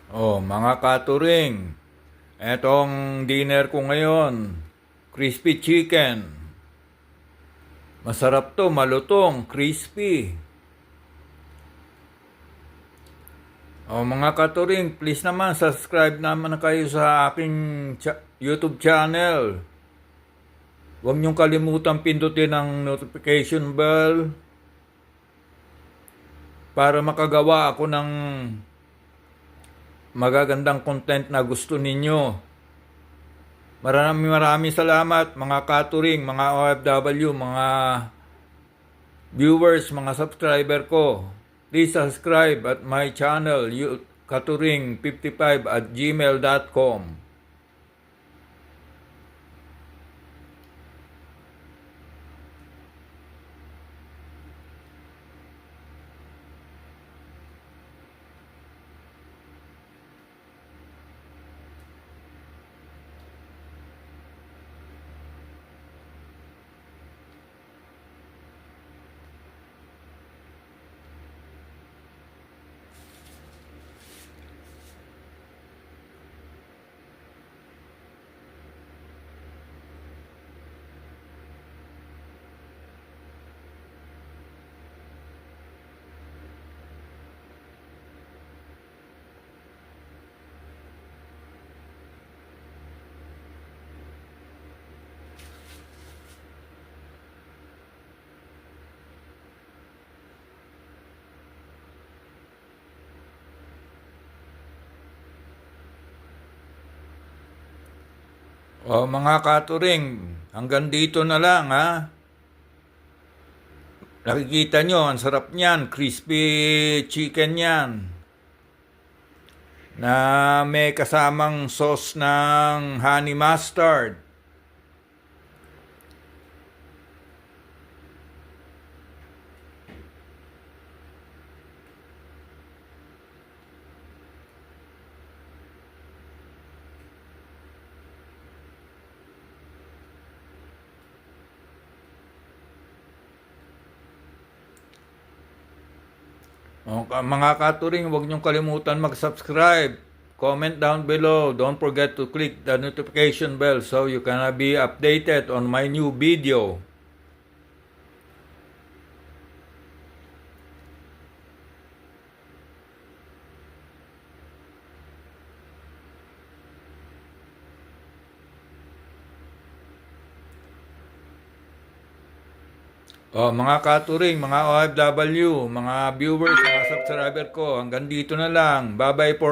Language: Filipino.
Oh, mga katuring, etong dinner ko ngayon, crispy chicken. Masarap to, malutong, crispy. Oh, mga katuring, please naman subscribe naman kayo sa aking YouTube channel. Huwag niyong kalimutan pindutin ang notification bell para makagawa ako ng magagandang content na gusto ninyo. Maraming salamat mga katuring, mga OFW, mga viewers, mga subscriber ko. Please subscribe at my channel, katuring55@gmail.com. O mga katuring, hanggang dito na lang ha. Nakikita nyo, ang sarap niyan, crispy chicken yan. Na may kasamang sauce ng honey mustard. O, mga katuring, huwag niyong kalimutan mag-subscribe. Comment down below. Don't forget to click the notification bell so you can be updated on my new video. O, mga katuring, mga OFW, mga viewers, mga subscriber ko, hanggang dito na lang. Bye-bye for